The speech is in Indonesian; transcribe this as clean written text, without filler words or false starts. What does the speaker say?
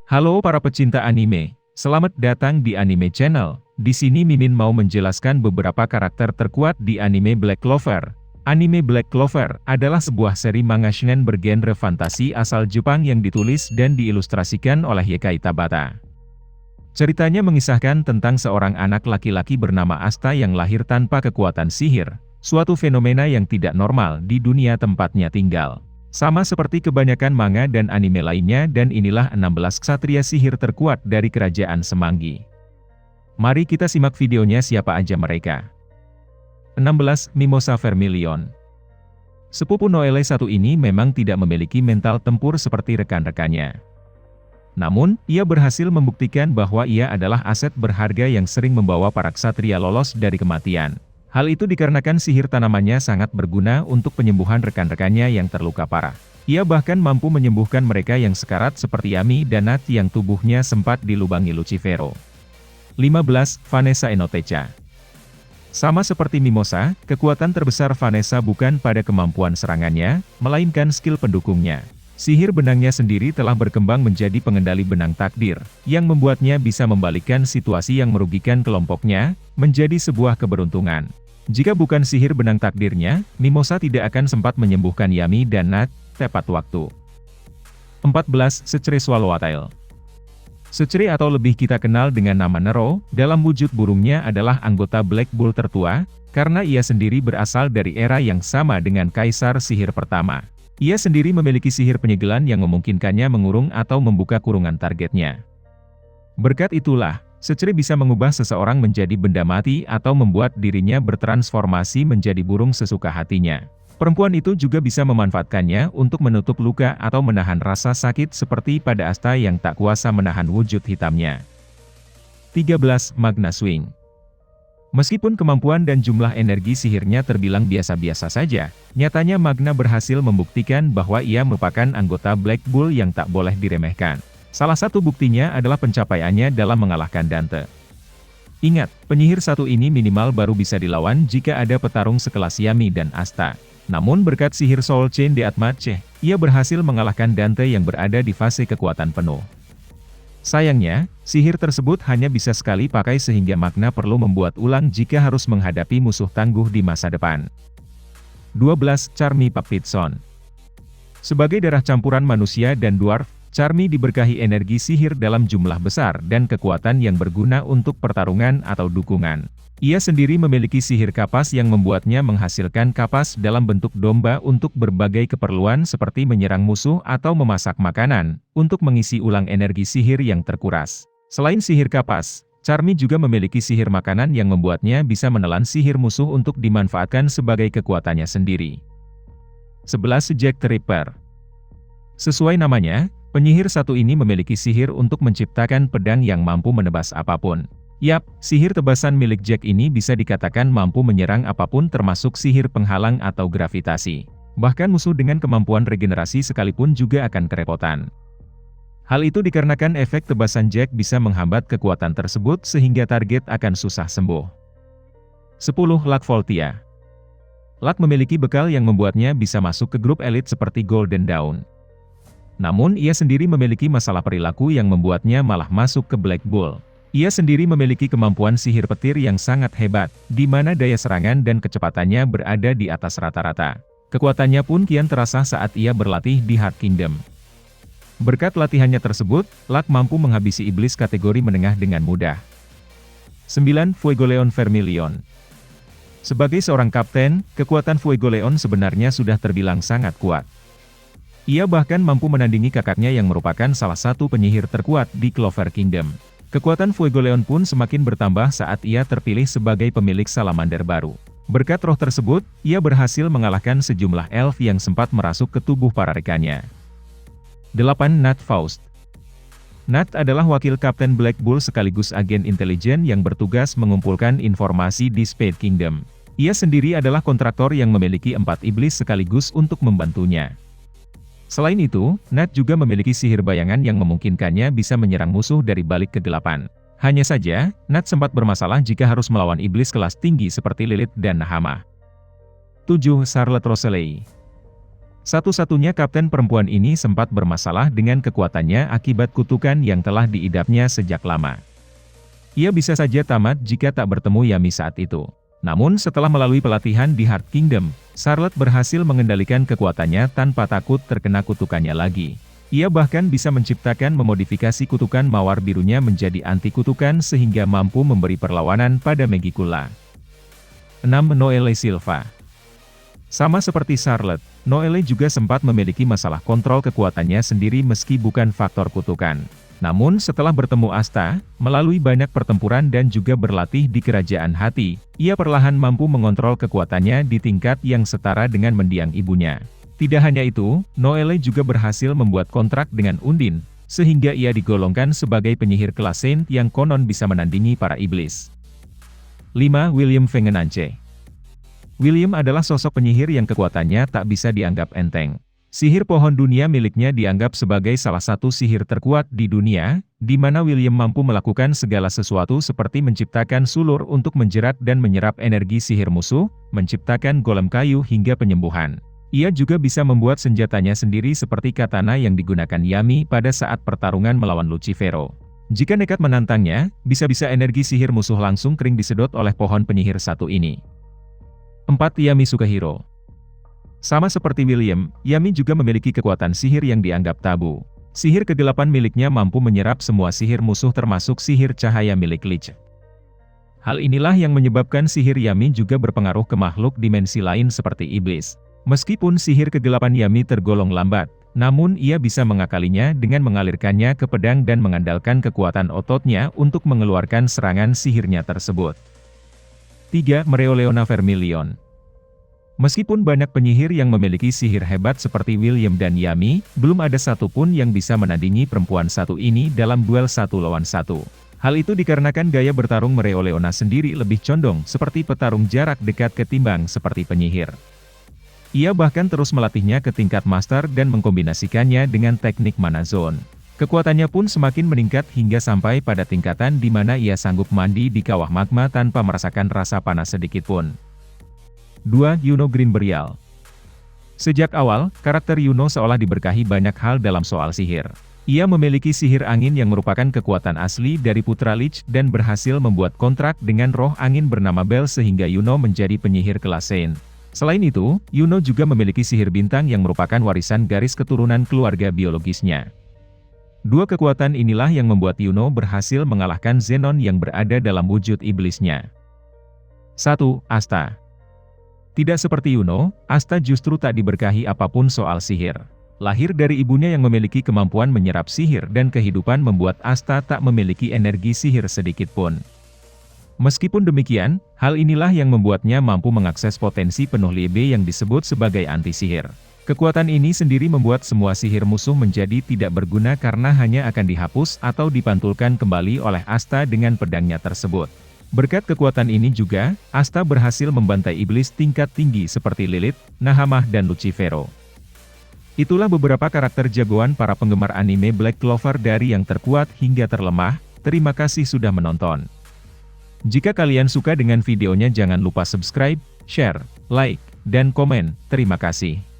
Halo para pecinta anime, selamat datang di Anime Channel. Di sini Mimin mau menjelaskan beberapa karakter terkuat di anime Black Clover. Anime Black Clover adalah sebuah seri manga shonen bergenre fantasi asal Jepang yang ditulis dan diilustrasikan oleh Yukai Tabata. Ceritanya mengisahkan tentang seorang anak laki-laki bernama Asta yang lahir tanpa kekuatan sihir, suatu fenomena yang tidak normal di dunia tempatnya tinggal. Sama seperti kebanyakan manga dan anime lainnya, dan inilah 16 ksatria sihir terkuat dari kerajaan Semanggi. Mari kita simak videonya siapa aja mereka. 16. Mimosa Vermilion. Sepupu Noelle satu ini memang tidak memiliki mental tempur seperti rekan-rekannya. Namun, ia berhasil membuktikan bahwa ia adalah aset berharga yang sering membawa para ksatria lolos dari kematian. Hal itu dikarenakan sihir tanamannya sangat berguna untuk penyembuhan rekan-rekannya yang terluka parah. Ia bahkan mampu menyembuhkan mereka yang sekarat seperti Yami dan Nat yang tubuhnya sempat dilubangi Lucifero. 15. Vanessa Enotecha. Sama seperti Mimosa, kekuatan terbesar Vanessa bukan pada kemampuan serangannya, melainkan skill pendukungnya. Sihir benangnya sendiri telah berkembang menjadi pengendali benang takdir, yang membuatnya bisa membalikkan situasi yang merugikan kelompoknya, menjadi sebuah keberuntungan. Jika bukan sihir benang takdirnya, Mimosa tidak akan sempat menyembuhkan Yami dan Nat, tepat waktu. 14. Secre Swallowtail. Secre atau lebih kita kenal dengan nama Nero, dalam wujud burungnya adalah anggota Black Bull tertua, karena ia sendiri berasal dari era yang sama dengan Kaisar Sihir pertama. Ia sendiri memiliki sihir penyegelan yang memungkinkannya mengurung atau membuka kurungan targetnya. Berkat itulah, Secre bisa mengubah seseorang menjadi benda mati atau membuat dirinya bertransformasi menjadi burung sesuka hatinya. Perempuan itu juga bisa memanfaatkannya untuk menutup luka atau menahan rasa sakit seperti pada Asta yang tak kuasa menahan wujud hitamnya. 13. Magna Swing. Meskipun kemampuan dan jumlah energi sihirnya terbilang biasa-biasa saja, nyatanya Magna berhasil membuktikan bahwa ia merupakan anggota Black Bull yang tak boleh diremehkan. Salah satu buktinya adalah pencapaiannya dalam mengalahkan Dante. Ingat, penyihir satu ini minimal baru bisa dilawan jika ada petarung sekelas Yami dan Asta. Namun berkat sihir Soul Chain de Atmace, ia berhasil mengalahkan Dante yang berada di fase kekuatan penuh. Sayangnya, sihir tersebut hanya bisa sekali pakai sehingga Magna perlu membuat ulang jika harus menghadapi musuh tangguh di masa depan. 12. Charmy Papitson. Sebagai darah campuran manusia dan dwarf, Charmy diberkahi energi sihir dalam jumlah besar dan kekuatan yang berguna untuk pertarungan atau dukungan. Ia sendiri memiliki sihir kapas yang membuatnya menghasilkan kapas dalam bentuk domba untuk berbagai keperluan seperti menyerang musuh atau memasak makanan, untuk mengisi ulang energi sihir yang terkuras. Selain sihir kapas, Charmy juga memiliki sihir makanan yang membuatnya bisa menelan sihir musuh untuk dimanfaatkan sebagai kekuatannya sendiri. 11. Jack the Ripper. Sesuai namanya, penyihir satu ini memiliki sihir untuk menciptakan pedang yang mampu menebas apapun. Yap, sihir tebasan milik Jack ini bisa dikatakan mampu menyerang apapun termasuk sihir penghalang atau gravitasi. Bahkan musuh dengan kemampuan regenerasi sekalipun juga akan kerepotan. Hal itu dikarenakan efek tebasan Jack bisa menghambat kekuatan tersebut sehingga target akan susah sembuh. 10. Luck Voltia. Luck memiliki bekal yang membuatnya bisa masuk ke grup elit seperti Golden Dawn. Namun ia sendiri memiliki masalah perilaku yang membuatnya malah masuk ke Black Bull. Ia sendiri memiliki kemampuan sihir petir yang sangat hebat, di mana daya serangan dan kecepatannya berada di atas rata-rata. Kekuatannya pun kian terasa saat ia berlatih di Heart Kingdom. Berkat latihannya tersebut, Luck mampu menghabisi iblis kategori menengah dengan mudah. 9. Fuegoleon Vermilion. Sebagai seorang kapten, kekuatan Fuegoleon sebenarnya sudah terbilang sangat kuat. Ia bahkan mampu menandingi kakaknya yang merupakan salah satu penyihir terkuat di Clover Kingdom. Kekuatan Fuegoleon pun semakin bertambah saat ia terpilih sebagai pemilik salamander baru. Berkat roh tersebut, ia berhasil mengalahkan sejumlah elf yang sempat merasuk ke tubuh para rekannya. 8. Nat Faust. Nat adalah wakil kapten Black Bull sekaligus agen intelijen yang bertugas mengumpulkan informasi di Spade Kingdom. Ia sendiri adalah kontraktor yang memiliki 4 iblis sekaligus untuk membantunya. Selain itu, Nat juga memiliki sihir bayangan yang memungkinkannya bisa menyerang musuh dari balik kegelapan. Hanya saja, Nat sempat bermasalah jika harus melawan iblis kelas tinggi seperti Lilith dan Nahama. 7. Charlotte Roseley. Satu-satunya kapten perempuan ini sempat bermasalah dengan kekuatannya akibat kutukan yang telah diidapnya sejak lama. Ia bisa saja tamat jika tak bertemu Yami saat itu. Namun setelah melalui pelatihan di Heart Kingdom, Charlotte berhasil mengendalikan kekuatannya tanpa takut terkena kutukannya lagi. Ia bahkan bisa menciptakan memodifikasi kutukan mawar birunya menjadi anti kutukan sehingga mampu memberi perlawanan pada Megicula. 6. Noelle Silva. Sama seperti Charlotte, Noelle juga sempat memiliki masalah kontrol kekuatannya sendiri meski bukan faktor kutukan. Namun setelah bertemu Asta, melalui banyak pertempuran dan juga berlatih di Kerajaan Hati, ia perlahan mampu mengontrol kekuatannya di tingkat yang setara dengan mendiang ibunya. Tidak hanya itu, Noelle juga berhasil membuat kontrak dengan Undine, sehingga ia digolongkan sebagai penyihir kelas Saint yang konon bisa menandingi para iblis. 5. William Vengenance. William adalah sosok penyihir yang kekuatannya tak bisa dianggap enteng. Sihir pohon dunia miliknya dianggap sebagai salah satu sihir terkuat di dunia, di mana William mampu melakukan segala sesuatu seperti menciptakan sulur untuk menjerat dan menyerap energi sihir musuh, menciptakan golem kayu hingga penyembuhan. Ia juga bisa membuat senjatanya sendiri seperti katana yang digunakan Yami pada saat pertarungan melawan Lucifero. Jika nekat menantangnya, bisa-bisa energi sihir musuh langsung kering disedot oleh pohon penyihir satu ini. 4. Yami Sukehiro. Sama seperti William, Yami juga memiliki kekuatan sihir yang dianggap tabu. Sihir kegelapan miliknya mampu menyerap semua sihir musuh termasuk sihir cahaya milik Lich. Hal inilah yang menyebabkan sihir Yami juga berpengaruh ke makhluk dimensi lain seperti iblis. Meskipun sihir kegelapan Yami tergolong lambat, namun ia bisa mengakalinya dengan mengalirkannya ke pedang dan mengandalkan kekuatan ototnya untuk mengeluarkan serangan sihirnya tersebut. 3. Mereoleona Vermilion. Meskipun banyak penyihir yang memiliki sihir hebat seperti William dan Yami, belum ada satupun yang bisa menandingi perempuan satu ini dalam duel 1 lawan 1. Hal itu dikarenakan gaya bertarung Mereoleona sendiri lebih condong seperti petarung jarak dekat ketimbang seperti penyihir. Ia bahkan terus melatihnya ke tingkat master dan mengkombinasikannya dengan teknik mana zone. Kekuatannya pun semakin meningkat hingga sampai pada tingkatan di mana ia sanggup mandi di kawah magma tanpa merasakan rasa panas sedikitpun. 2. Yuno Greenbrial. Sejak awal, karakter Yuno seolah diberkahi banyak hal dalam soal sihir. Ia memiliki sihir angin yang merupakan kekuatan asli dari putra Lich dan berhasil membuat kontrak dengan roh angin bernama Bel sehingga Yuno menjadi penyihir kelas Saint. Selain itu, Yuno juga memiliki sihir bintang yang merupakan warisan garis keturunan keluarga biologisnya. Dua kekuatan inilah yang membuat Yuno berhasil mengalahkan Zenon yang berada dalam wujud iblisnya. 1. Asta. Tidak seperti Yuno, Asta justru tak diberkahi apapun soal sihir. Lahir dari ibunya yang memiliki kemampuan menyerap sihir dan kehidupan membuat Asta tak memiliki energi sihir sedikitpun. Meskipun demikian, hal inilah yang membuatnya mampu mengakses potensi penuh Liebe yang disebut sebagai anti-sihir. Kekuatan ini sendiri membuat semua sihir musuh menjadi tidak berguna karena hanya akan dihapus atau dipantulkan kembali oleh Asta dengan pedangnya tersebut. Berkat kekuatan ini juga, Asta berhasil membantai iblis tingkat tinggi seperti Lilith, Nahamah dan Lucifero. Itulah beberapa karakter jagoan para penggemar anime Black Clover dari yang terkuat hingga terlemah. Terima kasih sudah menonton. Jika kalian suka dengan videonya jangan lupa subscribe, share, like, dan komen. Terima kasih.